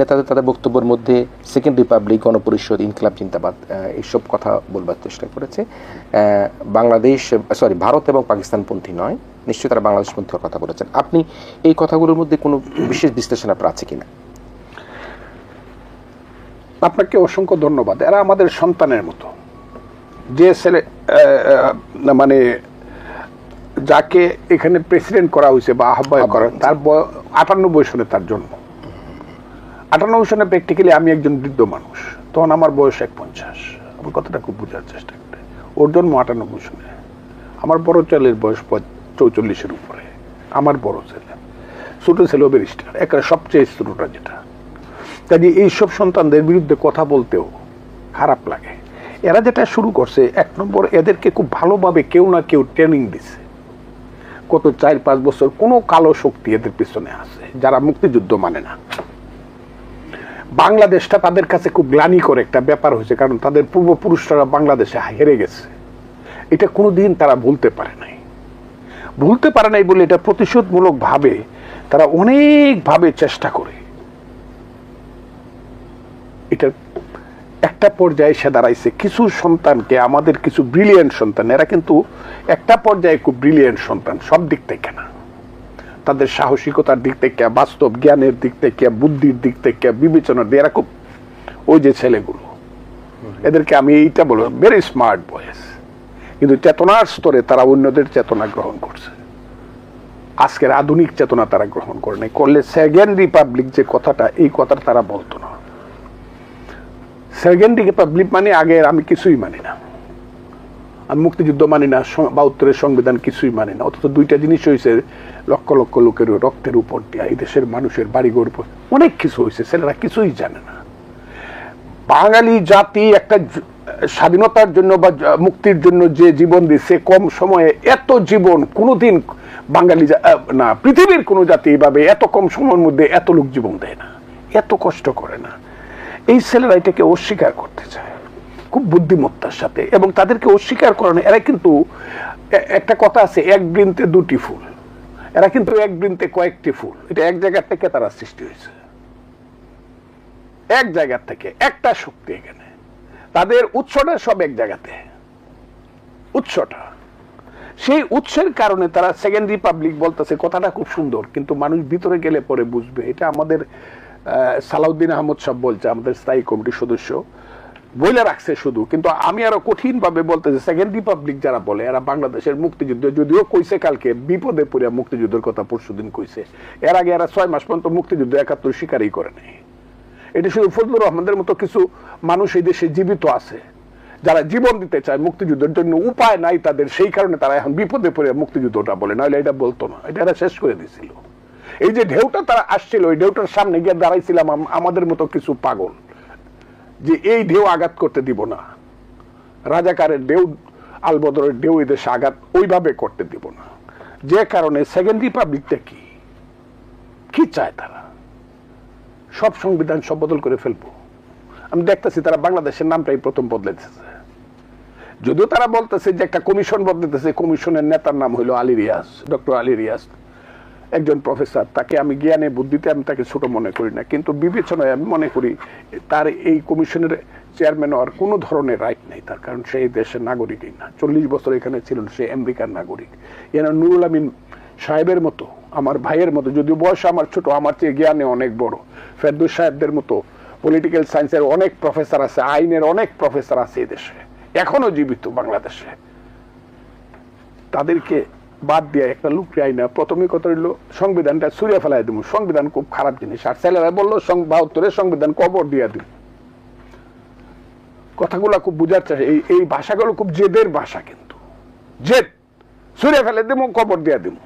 নেতাদের তাদের বক্তব্যের মধ্যে সেকেন্ড রিপাবলিক, গণপরিষদ, ইনকিলাব জিন্দাবাদ এইসব কথা বলবার চেষ্টা করেছে। বাংলাদেশ ভারত এবং পাকিস্তানপন্থী নয়, নিশ্চয়ই তারা বাংলাদেশপন্থী কথা বলেছেন। আপনি এই কথাগুলোর মধ্যে কোনো বিশেষ বিশ্লেষণ আপনার আছে কিনা? আপনাকে অসংখ্য ধন্যবাদ। এরা আমাদের সন্তানের মতো। যে ছেলে মানে যাকে এখানে প্রেসিডেন্ট করা হয়েছে বা আহ্বায়ক করা, তার 98 সনে তার জন্ম। 98 সনে প্র্যাকটিক্যালি আমি একজন বৃদ্ধ মানুষ, তখন আমার বয়স 51। আমার কথাটা খুব বোঝার চেষ্টা করে। ওর জন্ম 98 সনে। আমার বড় ছেলের বয়স 44-এর উপরে। আমার বড় ছেলে, ছোট ছেলেও ব্যারিস্টার, একেবারে সবচেয়ে ছোটটা যেটা। কাজে এইসব সন্তানদের বিরুদ্ধে কথা বলতেও খারাপ লাগে। এরা যেটা শুরু করছে, 1 নম্বর, এদেরকে খুব ভালোভাবে কেউ না কেউ ট্রেনিং দিছে। গত 4-5 বছর কোনো কালো শক্তি এদের পিছনে আছে, যারা মুক্তিযুদ্ধ মানে না। বাংলাদেশটা তাদের কাছে খুব গ্লানিকর একটা ব্যাপার হয়েছে, কারণ তাদের পূর্বপুরুষরা বাংলাদেশে হেরে গেছে। এটা কোনোদিন তারা ভুলতে পারে নাই বলে এটা প্রতিশোধমূলক ভাবে তারা অনেকভাবে চেষ্টা করে। এটা একটা পর্যায়ে এসে দাঁড়াইছে কিছু সন্তানকে, আমাদের কিছু ব্রিলিয়েন্ট সন্তান, এরা কিন্তু একটা পর্যায়ে খুব ব্রিলিয়েন্ট সন্তান, সব দিক থেকে না, তাদের সাহসিকতার দিক থেকে, বাস্তব জ্ঞানের দিক থেকে, বুদ্ধির দিক থেকে, বিবেচনার দিয়ে এরা খুব, ওই যে ছেলেগুলো, এদেরকে আমি এইটা বলবো ভেরি স্মার্ট বয়েস, কিন্তু চেতনার স্তরে তারা অন্যদের চেতনা গ্রহণ করছে। আজকের আধুনিক চেতনা তারা গ্রহণ করে নাই। করলে সেকেন্ড রিপাবলিক যে কথাটা, এই কথাটা তারা বলতো না। সেকেন্ড রিপাবলিক মানে আগে আমি কিছুই মানি না, আমি মুক্তিযুদ্ধ মানি না, 72-এর সংবিধান কিছুই মানি না। অথচ দুইটা জিনিস হয়েছে, লক্ষ লক্ষ লোকের রক্তের উপর দিয়ে এই দেশের মানুষের বাড়িঘর উপর অনেক কিছু হয়েছে, ছেলেরা কিছুই জানে না। বাঙালি জাতি একটা স্বাধীনতার জন্য বা মুক্তির জন্য যে জীবন দিচ্ছে, কম সময়ে এত জীবন কোনোদিন বাঙালি না, পৃথিবীর কোনো জাতি এইভাবে এত কম সময়ের মধ্যে এত লোক জীবন দেয় না, এত কষ্ট করে না। এই ছেলেরা এটাকে অস্বীকার করতে চায় খুব বুদ্ধিমত্তার সাথে, এবং তাদেরকে অস্বীকার করেন। এরা কিন্তু, একটা কথা আছে, এক বৃন্তে 2টি ফুল, এরা কিন্তু এক বৃন্তে কয়েকটি ফুল। এটা এক জায়গা থেকে তারা সৃষ্টি হয়েছে, এক জায়গা থেকে একটা শক্তি। এখানে তাদের উৎসটা সব এক জায়গাতে, উৎসটা, সেই উৎসের কারণে তারা সেকেন্ড রিপাবলিক বলতেছে। কথাটা খুব সুন্দর, কিন্তু মানুষ ভিতরে গেলে পরে বুঝবে। এটা আমাদের সালাউদ্দিন আহমদ সাহেব বলছে, আমাদের স্থায়ী কমিটির সদস্য বইলে রাখছে শুধু, কিন্তু আমি আরো কঠিন ভাবে বলতেছি, সেকেন্ড রিপাবলিক যারা বলে এরা বাংলাদেশের মুক্তিযুদ্ধ, যদিও কইছে কালকে বিপদে পড়ে মুক্তিযুদ্ধের কথা, পরশুদিন কইছে। এর আগে এরা 6 মাস পর্যন্ত মুক্তিযুদ্ধ 71 স্বীকারই করে নাই। এটা শুধু ফজলুর রহমানদের মতো কিছু মানুষ এই দেশে জীবিত আছে, যারা জীবন দিতে চায় মুক্তিযুদ্ধের জন্য, উপায় নাই তাদের, সেই কারণে তারা এখন বিপদে পড়ে মুক্তিযুদ্ধটা বলে, নাহলে এটা বলতো না। এটা এরা শেষ করে দিছিল। এই যে ঢেউটা তারা আসছিল, ওই ঢেউটার সামনে গিয়ে দাঁড়াইছিলাম আমাদের মতো কিছু পাগল, যে এই ঢেউ আঘাত করতে দিব না, রাজাকারের ঢেউ, আলবদরের ঢেউ এই দেশে আঘাত ওইভাবে করতে দিব না। যে কারণে সেকেন্ড রিপাবলিকটা কি চায় তারা? সব সংবিধান সব বদল করে ফেলবো। আমি দেখতেছি তারা বাংলাদেশের নামটাই প্রথম বদলেছে। যদিও তারা বলতেছে যে একটা কমিশন বদলেছে, কমিশনের নেতার নাম হলো আলী রিয়াজ, ডক্টর আলী রিয়াজ, একজন প্রফেসর। তাকে আমি জ্ঞানে বুদ্ধিতে আমি তাকে ছোট মনে করি না, কিন্তু বিবেচনায় আমি মনে করি তার এই কমিশনের চেয়ারম্যান হওয়ার কোনো ধরনের রাইট নেই তার, কারণ সেই দেশের নাগরিকই না। 40 বছর এখানে ছিলেন, সে আমেরিকার নাগরিক। এরা নুরুল আমিন সাহেবের মতো, আমার ভাইয়ের মতো, যদিও বয়স আমার ছোট, আমার চেয়ে জ্ঞানে অনেক বড়, ফেরদৌস সাহেবদের মতো পলিটিক্যাল সায়েন্সের অনেক প্রফেসর আছে, আইনের অনেক প্রফেসর আছে এই দেশে, এখনো জীবিত বাংলাদেশে। তাদেরকে বাদ দিয়ে একটা লুকরি আইনা, প্রথমে কথা হইল সংবিধানটা ছুঁড়ে ফেলাই দিব, সংবিধান খুব খারাপ জিনিস। আর ছেলেরা বললো 72-এর সংবিধান কবর দিয়ে দিব। কথাগুলো খুব বুঝার চাই, এই ভাষাগুলো খুব জেদের ভাষা, কিন্তু জেদ, ছুঁড়ে ফেলে দিব, কবর দিয়ে দিব।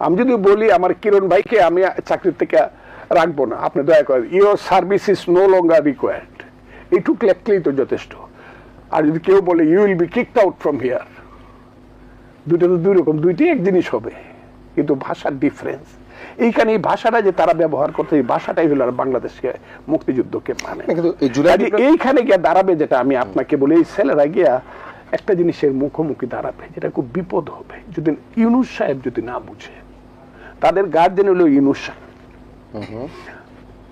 আমি যদি বলি আমার কিরণ ভাইকে আমি চাকরি থেকে রাখবো না, আপনি দয়া করে, your service is no longer required, এইটুকু লেখলেই তো যথেষ্ট। আর যদি কেউ বলে you will be kicked out from here, দুটো তো দুই রকম, দুইটি এক জিনিস হবে, কিন্তু ভাষার ডিফারেন্স এইখানে। এই ভাষাটা যে তারা ব্যবহার করতে, এই ভাষাটাই হলো আর বাংলাদেশকে মুক্তিযুদ্ধকে মানে। এইখানে গিয়ে দাঁড়াবে, যেটা আমি আপনাকে বলি, এই ছেলেরা গিয়া একটা জিনিসের মুখোমুখি দাঁড়াবে, যেটা খুব বিপদ হবে যদি ইউনূস সাহেব যদি না বুঝে। তাদের গার্জেন হলো ইউনূস সাহেব।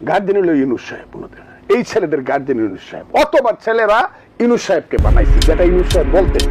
গার্জেন হলো ইউনূস সাহেব ওনাদের, এই ছেলেদের গার্জেন ইউনূস সাহেব, অথবা ছেলেরা ইউনূস সাহেবকে বানাইছে, যেটা ইউনূস সাহেব বলতেন।